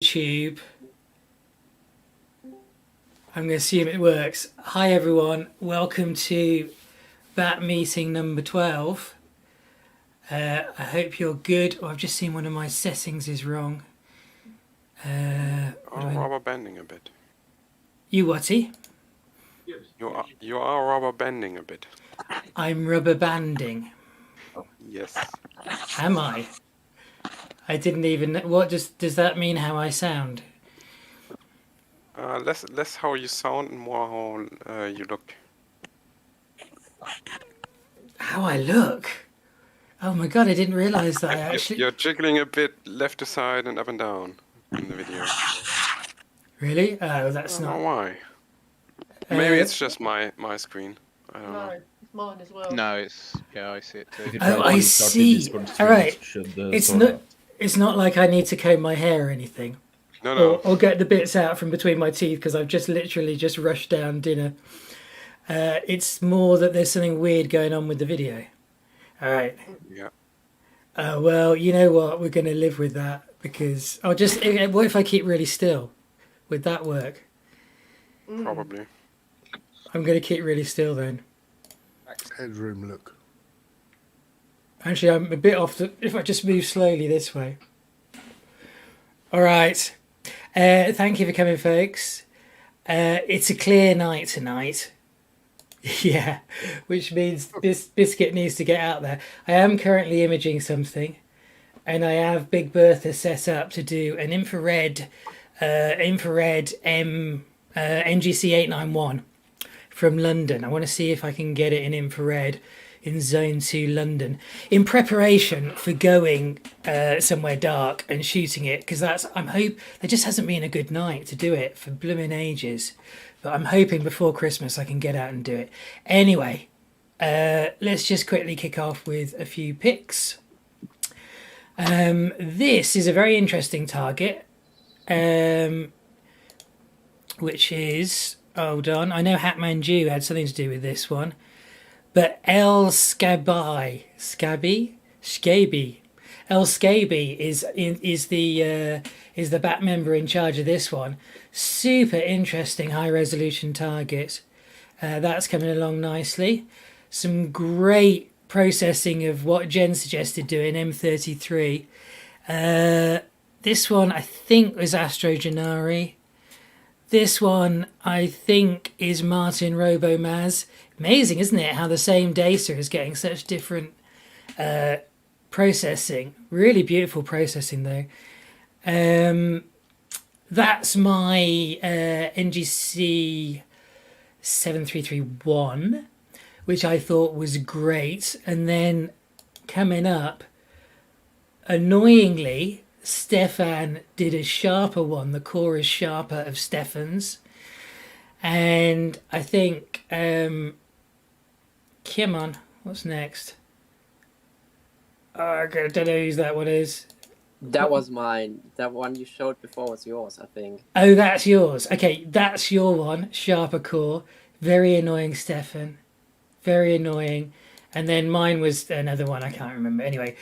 YouTube. I'm going to assume it works. Hi everyone, welcome to Bat Meeting number 12. I hope you're good. Oh, I've just seen one of my settings is wrong. Rubber bending a bit. You whatty? You are rubber bending a bit. I'm rubber banding. Yes. Am I? I didn't even. What does that mean? How I sound? Less how you sound and more how you look. How I look? Oh my god! I didn't realise that. I actually. You're jiggling a bit left to side and up and down in the video. Really? Oh, that's I don't not. know why. Maybe it's just my screen. I don't know. It's mine as well. No, I see it too. Oh, I see. All right. It's not like I need to comb my hair or anything. No. Or get the bits out from between my teeth because I've just literally just rushed down dinner. It's more that there's something weird going on with the video. All right. Yeah. Well, you know what? We're going to live with that because I'll just. What if I keep really still? Would that work? Probably. I'm going to keep really still then. Headroom look. Actually, I'm a bit off. If I just move slowly this way. All right. Thank you for coming, folks. It's a clear night tonight. Yeah, which means this biscuit needs to get out there. I am currently imaging something, and I have Big Bertha set up to do an infrared NGC 891 from London. I want to see if I can get it in infrared in Zone 2 London in preparation for going somewhere dark and shooting it, because there just hasn't been a good night to do it for blooming ages, but I'm hoping before Christmas I can get out and do it. Anyway, let's just quickly kick off with a few picks. This is a very interesting target, which is, hold on, I know Hatman Jew had something to do with this one. But El Scaby is the bat member in charge of this one. Super interesting high resolution target. That's coming along nicely. Some great processing of what Jen suggested doing, M33. This one I think was Astrogenari. This one I think is Martin Robomaz. Amazing, isn't it, how the same data is getting such different processing. Really beautiful processing, though. That's my NGC 7331, which I thought was great. And then coming up, annoyingly, Stefan did a sharper one. The core is sharper of Stefan's. And I think... come on, what's next? I don't know whose that one is. That was mine. That one you showed before was yours, I think. Oh, that's yours. Okay, that's your one. Sharper core. Very annoying, Stefan. Very annoying. And then mine was another one. I can't remember. Anyway,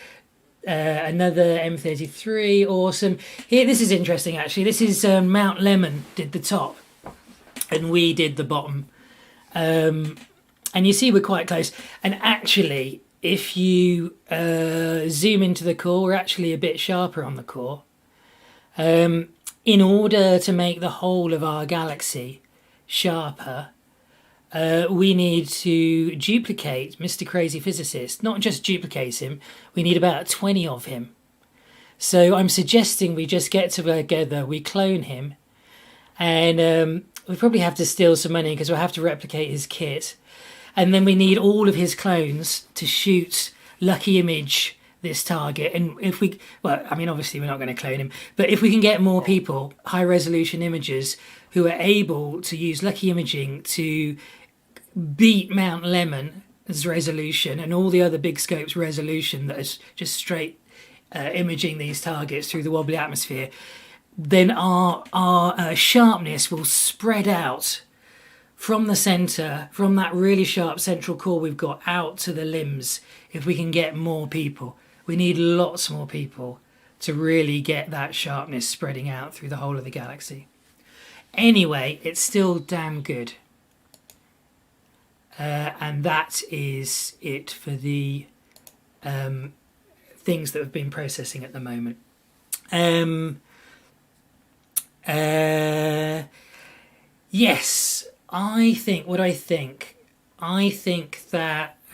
another M33. Awesome. Here, this is interesting, actually. This is Mount Lemon did the top. And we did the bottom. And you see we're quite close. And actually, if you zoom into the core, we're actually a bit sharper on the core. In order to make the whole of our galaxy sharper, we need to duplicate Mr. Crazy Physicist. Not just duplicate him, we need about 20 of him. So I'm suggesting we just get together, we clone him, and we probably have to steal some money because we'll have to replicate his kit. And then we need all of his clones to shoot Lucky Image this target. And if we, well, I mean, obviously we're not going to clone him, but if we can get more people, high resolution imagers, who are able to use Lucky Imaging to beat Mount Lemon's resolution and all the other big scopes resolution that is just straight imaging these targets through the wobbly atmosphere, then our sharpness will spread out from the centre, from that really sharp central core we've got out to the limbs. If we can get more people, we need lots more people to really get that sharpness spreading out through the whole of the galaxy. Anyway, it's still damn good. And that is it for the things that have been processing at the moment. Yes, I think that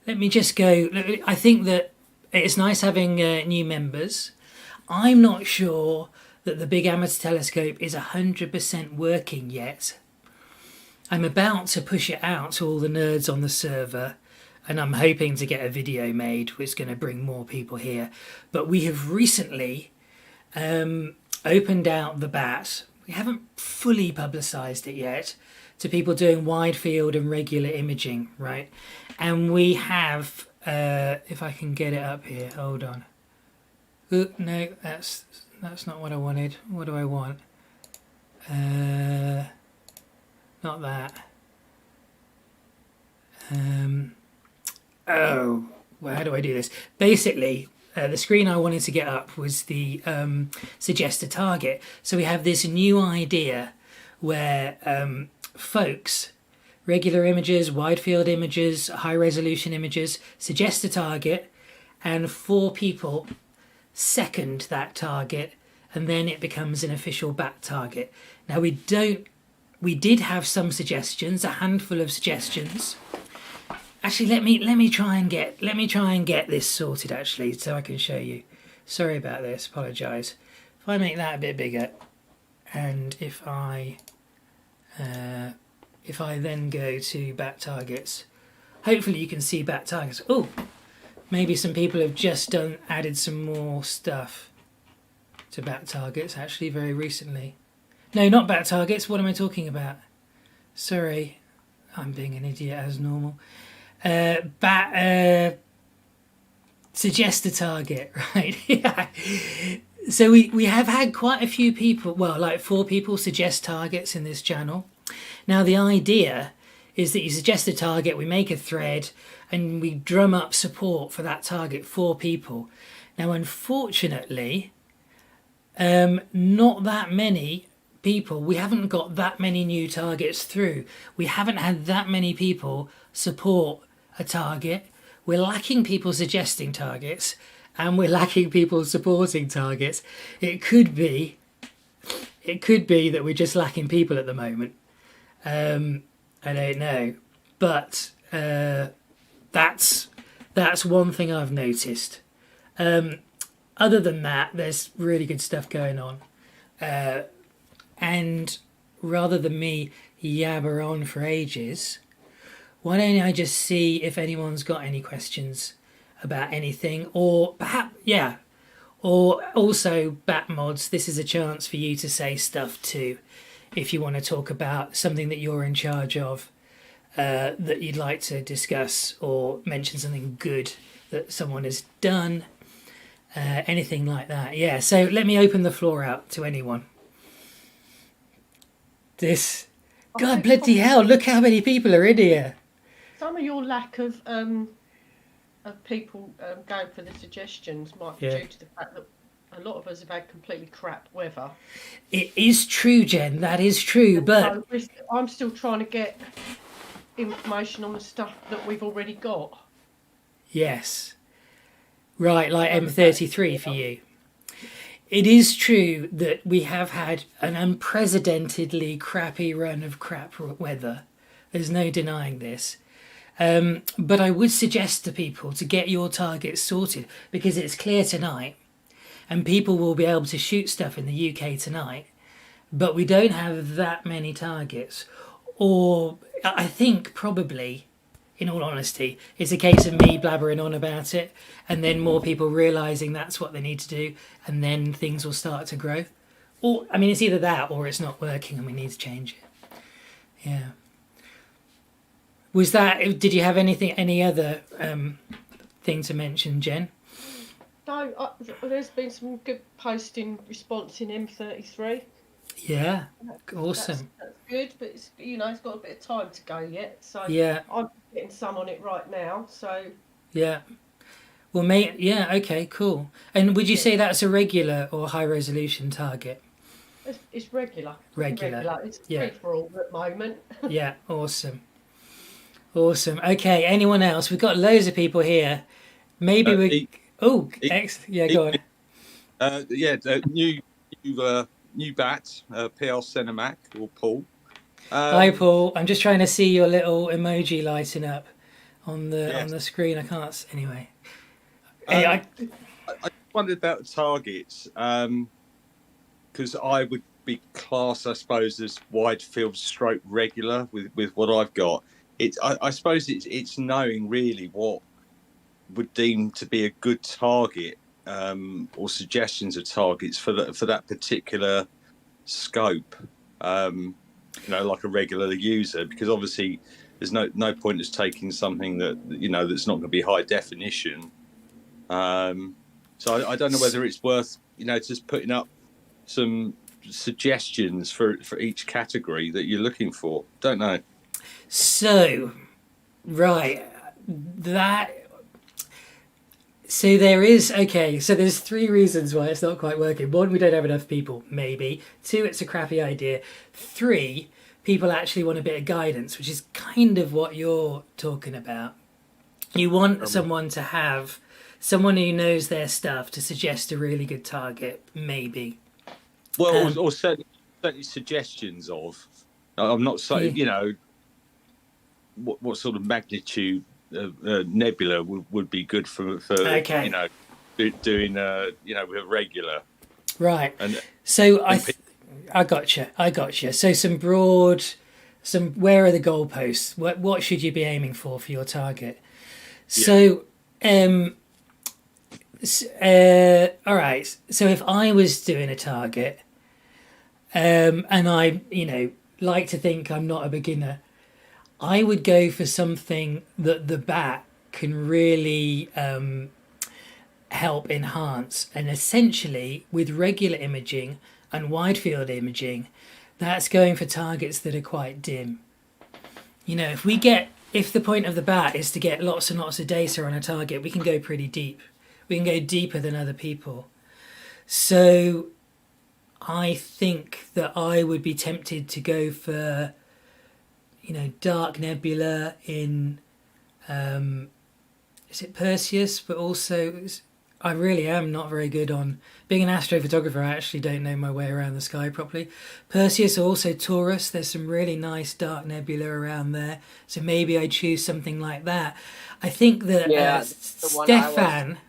let me just go. I think that it's nice having new members. I'm not sure that the big amateur telescope is 100% working yet. I'm about to push it out to all the nerds on the server, and I'm hoping to get a video made which is going to bring more people here. But we have recently opened out the bat. We haven't fully publicised it yet to people doing wide field and regular imaging, right? And we have, if I can get it up here, hold on. Ooh, no, that's not what I wanted. What do I want? Not that. Oh, well, how do I do this? Basically, the screen I wanted to get up was the suggest a target. So we have this new idea where folks, regular images, wide field images, high resolution images, suggest a target, and 4 people second that target, and then it becomes an official bat target. Now we did have some suggestions, a handful of suggestions. Actually, let me try and get this sorted actually, so I can show you. Sorry about this. Apologise. If I make that a bit bigger, and if I then go to bat targets, hopefully you can see bat targets. Oh, maybe some people have just added some more stuff to bat targets actually very recently. No, not bat targets. What am I talking about? Sorry, I'm being an idiot as normal. Suggest a target, right? Yeah. So we have had quite a few people, well, like 4 people suggest targets in this channel. Now the idea is that you suggest a target, we make a thread, and we drum up support for that target, 4 people. Now unfortunately, not that many people, we haven't got that many new targets through. We haven't had that many people support a target. We're lacking people suggesting targets, and we're lacking people supporting targets. It could be that we're just lacking people at the moment. I don't know, but that's one thing I've noticed. Other than that, there's really good stuff going on. And rather than me yabber on for ages, why don't I just see if anyone's got any questions about anything, or perhaps, yeah, or also bat mods, this is a chance for you to say stuff too, if you want to talk about something that you're in charge of, that you'd like to discuss, or mention something good that someone has done, anything like that. Yeah, so let me open the floor out to anyone. God bloody hell, look how many people are in here. Some of your lack of people going for the suggestions might be due to the fact that a lot of us have had completely crap weather. It is true, Jen, that is true, but so I'm still trying to get information on the stuff that we've already got. Yes. Right, like M33 for you. It is true that we have had an unprecedentedly crappy run of crap weather. There's no denying this. But I would suggest to people to get your targets sorted, because it's clear tonight and people will be able to shoot stuff in the UK tonight, but we don't have that many targets. Or I think probably, in all honesty, it's a case of me blabbering on about it and then more people realising that's what they need to do, and then things will start to grow. Or, I mean, it's either that or it's not working and we need to change it. Yeah. Was that, did you have any other thing to mention, Jen? No, there's been some good posting response in M33. Yeah, awesome. That's good, but it's, it's got a bit of time to go yet. So yeah, I'm getting some on it right now. So yeah. Well, yeah, okay, cool. And would you say that's a regular or high resolution target? It's regular. Regular. It's Yeah. free for all at the moment. Yeah, awesome. Awesome. Okay, anyone else? We've got loads of people here. Maybe we. Excellent. Yeah, go on. New bat, PL Cinemac or Paul. Hi, Paul. I'm just trying to see your little emoji lighting up on the screen. I can't. Anyway. I wondered about the targets because I would be classed, I suppose, as wide field stroke regular with what I've got. I suppose it's knowing really what would deem to be a good target or suggestions of targets for that particular scope. Like a regular user, because obviously there's no point in taking something that that's not going to be high definition. So I don't know whether it's worth just putting up some suggestions for each category that you're looking for. Don't know. So, right, so there is, okay, so there's 3 reasons why it's not quite working. 1, we don't have enough people, maybe. 2, it's a crappy idea. 3, people actually want a bit of guidance, which is kind of what you're talking about. You want someone who knows their stuff to suggest a really good target, maybe. Well, or certainly suggestions of. I'm not saying, what sort of magnitude nebula would be good for doing with a regular. Right. And so I gotcha. So some broad, where are the goalposts? What should you be aiming for your target? So, all right. So if I was doing a target, and I, like to think I'm not a beginner, I would go for something that the bat can really help enhance. And essentially, with regular imaging and wide field imaging, that's going for targets that are quite dim. If the point of the bat is to get lots and lots of data on a target, we can go pretty deep. We can go deeper than other people. So I think that I would be tempted to go for dark nebula in is it Perseus, but also I really am not very good on being an astrophotographer. I actually don't know my way around the sky properly. Perseus, also Taurus, there's some really nice dark nebula around there, so maybe I choose something like that. I think that Stefan,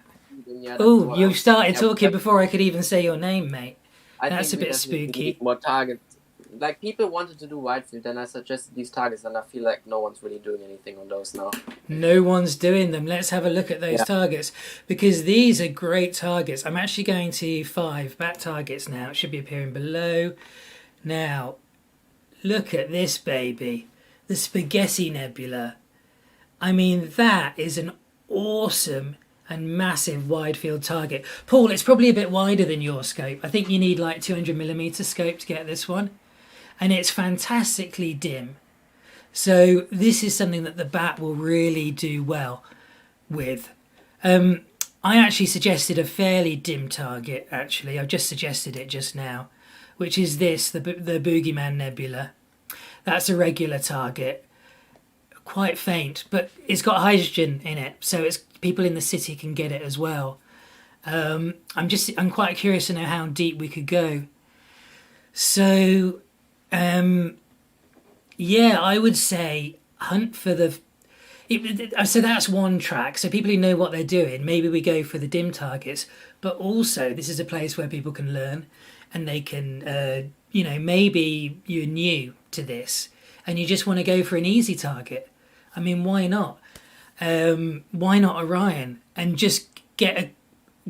you started talking before I could even say your name, mate. That's a bit spooky. More targets. Like, people wanted to do wide field, and I suggested these targets, and I feel like no one's really doing anything on those now. No one's doing them. Let's have a look at those targets, because these are great targets. I'm actually going to 5 bat targets now. It should be appearing below. Now, look at this baby, the Spaghetti Nebula. I mean, that is an awesome and massive wide field target. Paul, it's probably a bit wider than your scope. I think you need like 200mm scope to get this one. And it's fantastically dim. So this is something that the bat will really do well with. I actually suggested a fairly dim target, actually. I've just suggested it just now, which is this, the Boogeyman Nebula. That's a regular target. Quite faint, but it's got hydrogen in it, so people in the city can get it as well. I'm quite curious to know how deep we could go. So, I would say hunt for so that's one track. So people who know what they're doing, maybe we go for the dim targets, but also this is a place where people can learn, and they can, maybe you're new to this and you just want to go for an easy target. I mean, why not? Why not Orion? And just get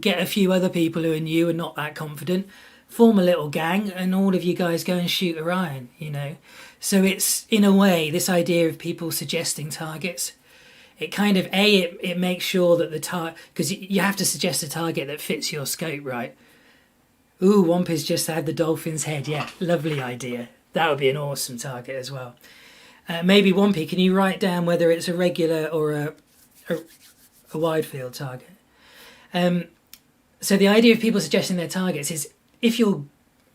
a few other people who are new and not that confident, form a little gang, and all of you guys go and shoot Orion, So it's, in a way, this idea of people suggesting targets. It kind of, it makes sure that the target, because you have to suggest a target that fits your scope, right? Ooh, Wampy's just had the dolphin's head. Yeah, lovely idea. That would be an awesome target as well. Maybe Wampy, can you write down whether it's a regular or a wide field target? So the idea of people suggesting their targets is if you're,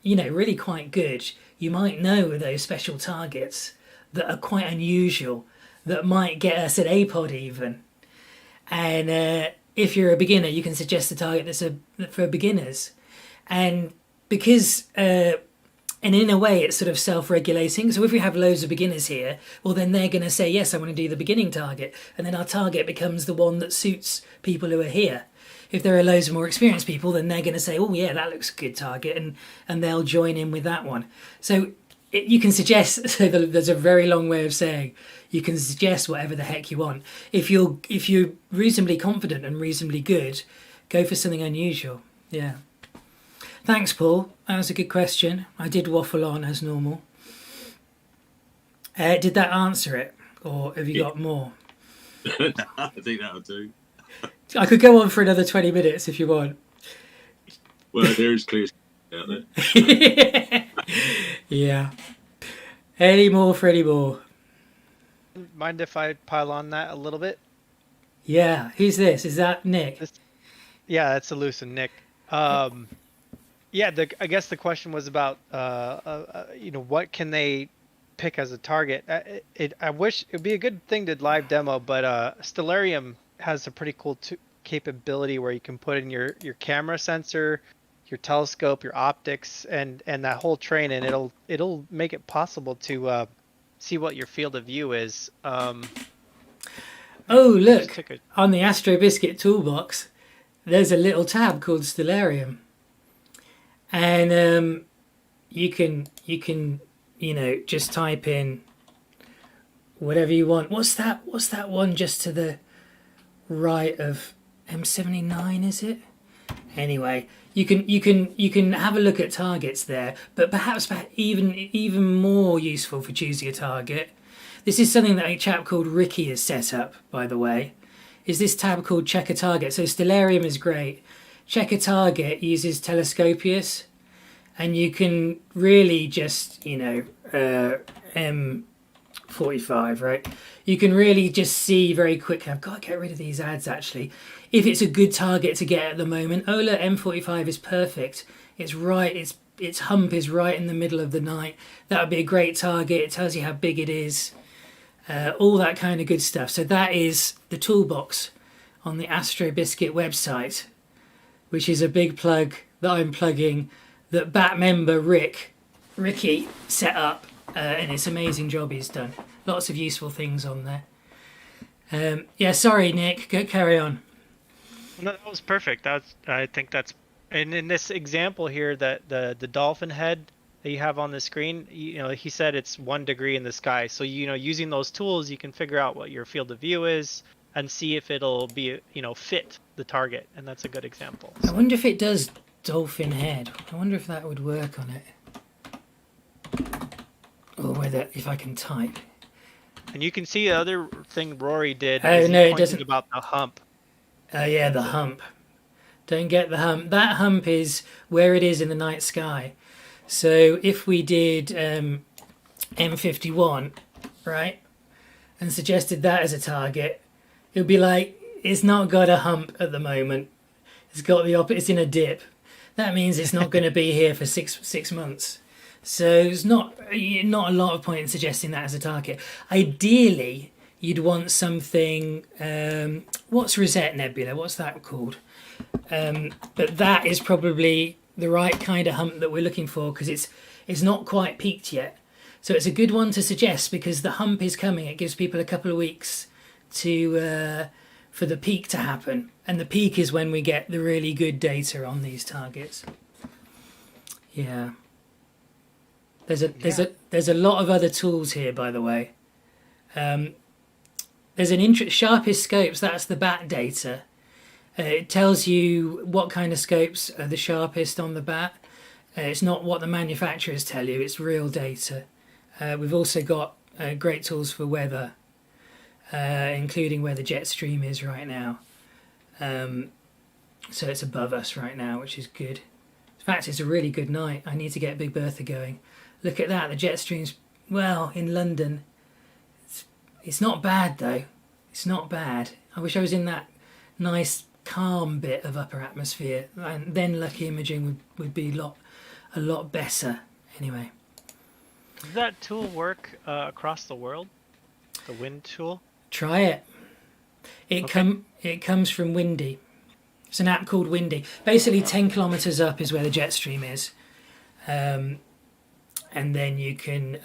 really quite good, you might know those special targets that are quite unusual, that might get us an A-pod even. And if you're a beginner, you can suggest a target that's for beginners. And because, and in a way, it's sort of self-regulating. So if we have loads of beginners here, well, then they're going to say, yes, I want to do the beginning target. And then our target becomes the one that suits people who are here. If there are loads of more experienced people, then they're going to say, oh, yeah, that looks a good target. And they'll join in with that one. So you can suggest, so there's a very long way of saying, you can suggest whatever the heck you want. If you're reasonably confident and reasonably good, go for something unusual. Yeah. Thanks, Paul. That was a good question. I did waffle on as normal. Did that answer it? Or have you got more? No, I think that'll do. I could go on for another 20 minutes if you want. Well, there is clear out there. Yeah. Any more for any more? Mind if I pile on that a little bit? Yeah. Who's this? Is that Nick? Yeah, that's Elusive Nick. Yeah, I guess the question was about, what can they pick as a target? I wish it would be a good thing to live demo, but Stellarium has a pretty cool capability where you can put in your camera sensor, your telescope, your optics, and that whole train, and it'll make it possible to see what your field of view is. Oh, look, on the Astrobiscuit Toolbox, there's a little tab called Stellarium. And you can just type in whatever you want. What's that one just to the right of M79, is it? Anyway, you can have a look at targets there, but perhaps even more useful for choosing a target. This is something that a chap called Ricky has set up, by the way. Is this tab called Check a Target? So Stellarium is great. Check a Target uses Telescopius, and you can really just, M45, right? You can really just see very quickly. I've got to get rid of these ads, actually. If it's a good target to get at the moment. Oh, look, M45 is perfect. It's right, its hump is right in the middle of the night. That would be a great target. It tells you how big it is. All that kind of good stuff. So that is the toolbox on the Astrobiscuit website, which is a big plug that I'm plugging that BAT member Ricky set up, and it's an amazing job he's done. Lots of useful things on there. Yeah, sorry, Nick, carry on. No, that was perfect. I think that's, and in this example here, that the dolphin head that you have on the screen, he said it's 1 degree in the sky. So using those tools, you can figure out what your field of view is and see if it'll be fit the target, and that's a good example. I wonder if it does dolphin head. I wonder if that would work on it, or whether if I can type. And you can see the other thing Rory did. Oh no, it doesn't. About the hump. Yeah, the hump. Don't get the hump. That hump is where it is in the night sky. So if we did M51, right, and suggested that as a target, it would be like, it's not got a hump at the moment. It's got the it's in a dip. That means it's not going to be here for six months. So it's not a lot of point in suggesting that as a target. Ideally, you'd want something. What's Rosette Nebula? What's that called? But that is probably the right kind of hump that we're looking for, because it's not quite peaked yet. So it's a good one to suggest because the hump is coming. It gives people a couple of weeks to for the peak to happen, and the peak is when we get the really good data on these targets. Yeah. There's a lot of other tools here, by the way. There's an sharpest scopes. That's the BAT data. It tells you what kind of scopes are the sharpest on the BAT. It's not what the manufacturers tell you. It's real data. We've also got great tools for weather, including where the jet stream is right now. So it's above us right now, which is good. In fact, it's a really good night. I need to get Big Bertha going. Look at that. The jet stream's, well, in London. It's not bad, though. It's not bad. I wish I was in that nice calm bit of upper atmosphere, and then lucky imaging would be a lot better. Anyway. Does that tool work across the world? The wind tool? Try it. It comes from Windy. It's an app called Windy. Basically, 10 kilometers up is where the jet stream is, and then you can.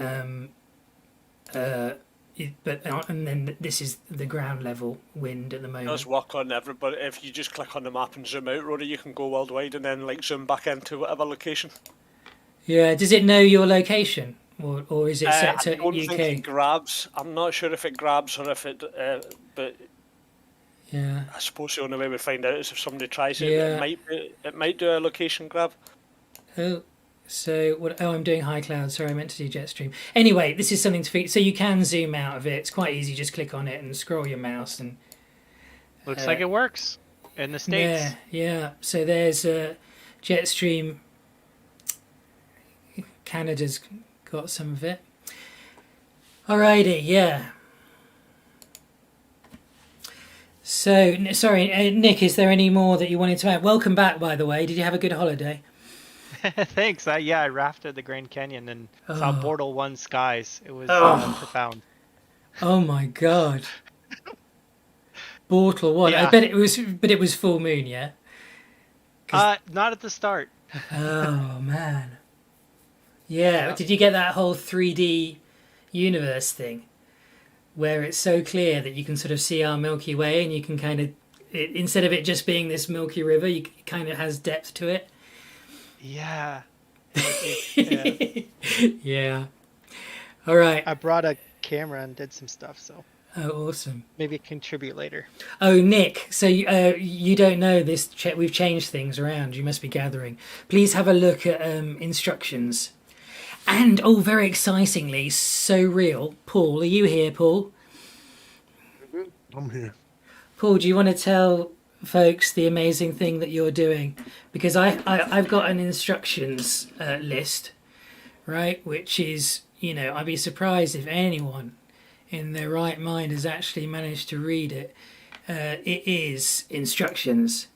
And then this is the ground level wind at the moment. It does work on everybody. If you just click on the map and zoom out, Rory, you can go worldwide and then like zoom back into whatever location. Yeah. Does it know your location, or is it set to I don't UK? think it grabs. I'm not sure if it grabs or if it. But Yeah. I suppose the only way we find out is if somebody tries it. Yeah. It might do a location grab. Oh. So what? Oh, I'm doing high cloud. Sorry, I meant to do jet stream. Anyway, this is something to feed. So you can zoom out of it. It's quite easy. Just click on it and scroll your mouse and. Looks like it works in the States. Yeah. So there's jet stream. Canada's got some of it. Alrighty, yeah. So, sorry, Nick, is there any more that you wanted to add? Welcome back, by the way. Did you have a good holiday? Thanks. I rafted the Grand Canyon and saw Bortle 1 skies. It was profound. Oh my god. Bortle 1. Yeah. I bet it was full moon, yeah? Not at the start. Oh man. Yeah, did you get that whole 3D universe thing? Where it's so clear that you can sort of see our Milky Way and you can kind of, instead of it just being this Milky River, it kind of has depth to it. Yeah. Yeah. All right. I brought a camera and did some stuff, so. Oh, awesome. Maybe contribute later. Oh, Nick, so you don't know this. We've changed things around. You must be gathering. Please have a look at instructions. And, very excitingly, so real. Paul, are you here, Paul? I'm here. Paul, do you want to tell folks the amazing thing that you're doing? Because I've got an instructions list, right? Which is, I'd be surprised if anyone in their right mind has actually managed to read it. It is instructions.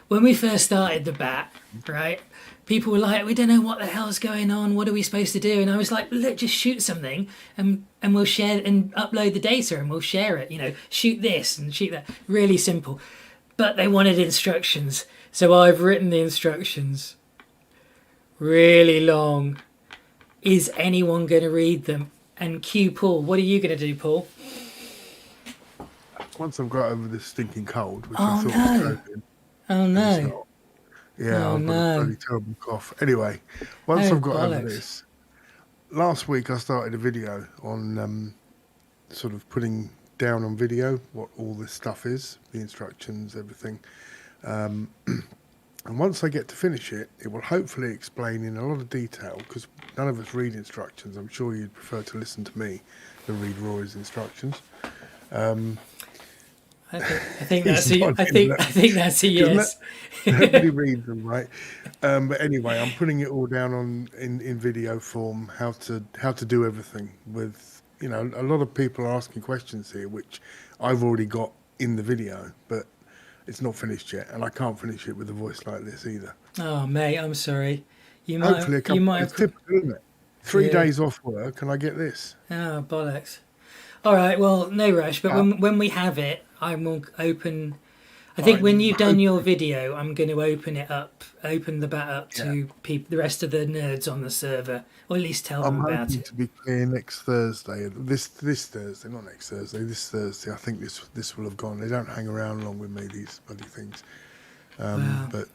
When we first started the bat, right, people were like, we don't know what the hell's going on, what are we supposed to do? And I was like, look, just shoot something and we'll share and upload the data and we'll share it, shoot this and shoot that. Really simple. But they wanted instructions. So I've written the instructions. Really long. Is anyone going to read them? And cue Paul. What are you going to do, Paul? Once I've got over this stinking cold, which Oh, I thought no. was COVID, Oh, no. yeah, Oh, I've got no. a bloody terrible cough. Anyway, once Oh, I've got over bollocks. this, last week I started a video on sort of putting down on video what all this stuff is, the instructions, everything. And once I get to finish it, it will hopefully explain in a lot of detail, because none of us read instructions. I'm sure you'd prefer to listen to me than read Rory's instructions. I think that's a yes. Nobody reads them, right? But anyway, I'm putting it all down on in video form, how to do everything with, a lot of people are asking questions here, which I've already got in the video, but it's not finished yet, and I can't finish it with a voice like this either. Oh, mate, I'm sorry. Hopefully, it's typical, isn't it? 3 Yeah. days off work, and I get this. Oh, bollocks. All right, well, no rush, but when we have it, I will open... I think when you've done your video, I'm going to open the bat up to the rest of the nerds on the server, or at least tell them I'm about hoping it. to be clear next Thursday. This Thursday, not next Thursday. This Thursday, I think this will have gone. They don't hang around long with me, these bloody things. Wow. But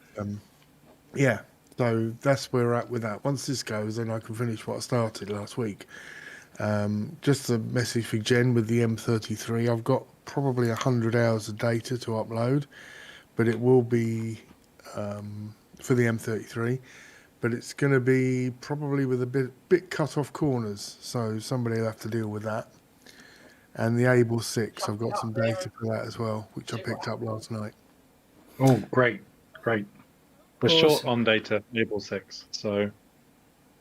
yeah. So that's where we're at with that. Once this goes, then I can finish what I started last week. Just a message for Jen with the M33. I've got probably 100 hours of data to upload, but it will be for the M33. But it's going to be probably with a bit cut off corners, so somebody will have to deal with that. And the Abell 6, I've got some data for that as well, which I picked up last night. Oh, great. We're Awesome. short on data, Abell 6, so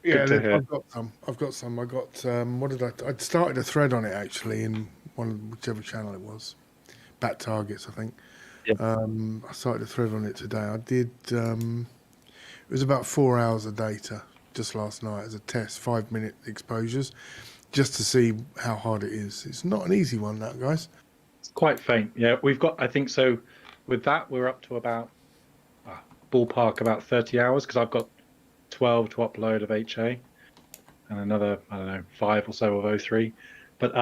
Yeah, good to hear. I've got some. I got I'd started a thread on it actually in whichever channel it was, Bat Targets, I think. Yeah. I started a thread on it today. I did. It was about 4 hours of data just last night as a test, 5-minute exposures, just to see how hard it is. It's not an easy one, that, guys. It's quite faint. Yeah, we've got. I think so. With that, we're up to about ballpark about 30 hours because I've got 12 to upload of HA and another, I don't know, 5 or so of O3. But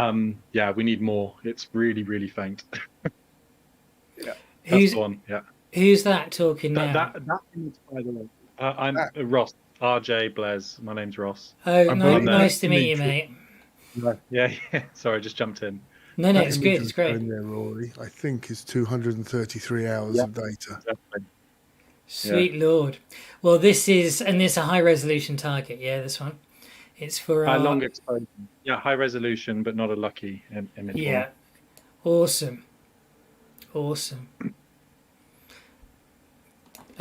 yeah, we need more. It's really, really faint. Yeah, that's the one. Yeah. Who's that talking now? That is, by the way. I'm Ross. RJ Blaise. My name's Ross. Oh, nice to meet you, mate. Yeah. Sorry, I just jumped in. No, it's good. It's great. There, Rory, I think is 233 hours of data. Exactly. Sweet Lord. Well, this is a high resolution target. Yeah, this one. It's for long exposure. Yeah, high resolution, but not a lucky image. Yeah. Awesome. So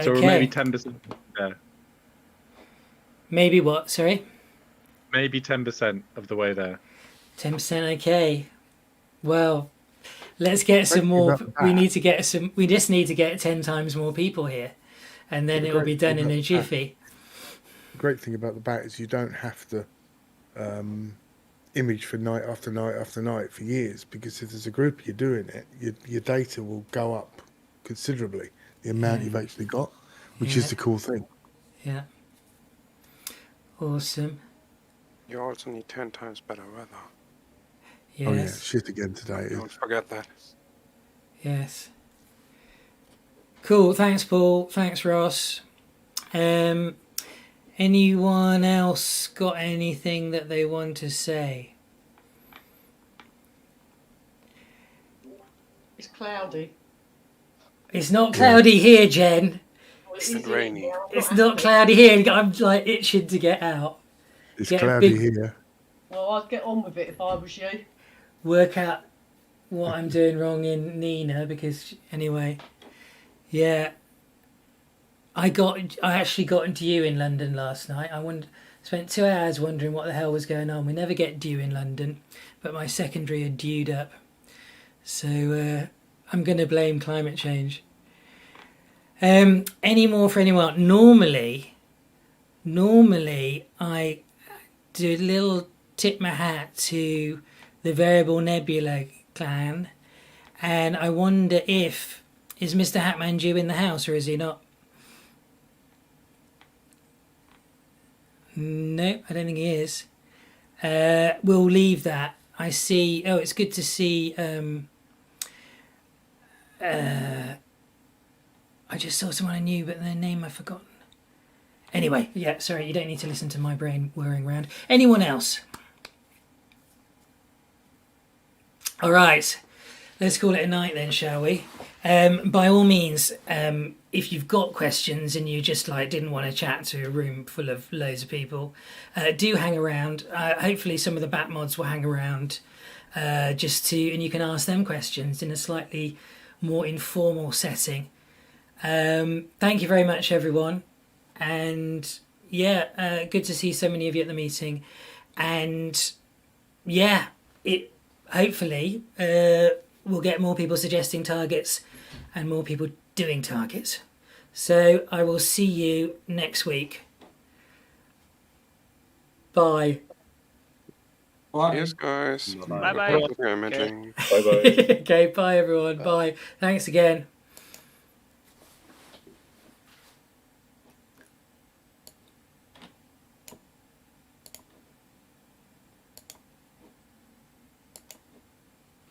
we're maybe 10% there. Maybe what? Sorry? Maybe 10% of the way there. 10%, okay. Well, let's get some more. We just need to get 10 times more people here. And then it will be done in a jiffy. The great thing about the bat is you don't have to image for night after night after night for years, because if there's a group you're doing it, your data will go up considerably, the amount you've actually got, which is the cool thing. Yeah. Awesome. You also need 10 times better weather. Yes. Oh yeah, shit again today. Don't forget that. Yes. Cool. Thanks, Paul. Thanks, Ross. Anyone else got anything that they want to say? It's cloudy. It's not cloudy here, Jen. It's rainy. It's not cloudy here. I'm like itching to get out. It's cloudy here. Well, I'd get on with it if I was you. Work out what I'm doing wrong in Nina, because anyway, yeah. I actually got into dew in London last night. Spent 2 hours wondering what the hell was going on. We never get dew in London, but my secondary had dewed up. So I'm going to blame climate change. Any more for anyone? Normally I do a little tip my hat to the Variable Nebula clan, and I wonder is Mr. Hatmanju in the house or is he not? No, I don't think he is. We'll leave that. I see. Oh, it's good to see. I just saw someone I knew, but their name I've forgotten. Anyway, yeah, sorry, you don't need to listen to my brain whirring around. Anyone else? All right, let's call it a night then, shall we? By all means, if you've got questions and you just didn't want to chat to a room full of loads of people, do hang around. Hopefully some of the bat mods will hang around and you can ask them questions in a slightly more informal setting. Thank you very much, everyone. And yeah, good to see so many of you at the meeting. And yeah, hopefully we'll get more people suggesting targets and more people doing targets. So I will see you next week. Bye. Bye. Yes, guys. Bye-bye. Imaging. Bye-bye. Okay, bye everyone. Bye. Thanks again.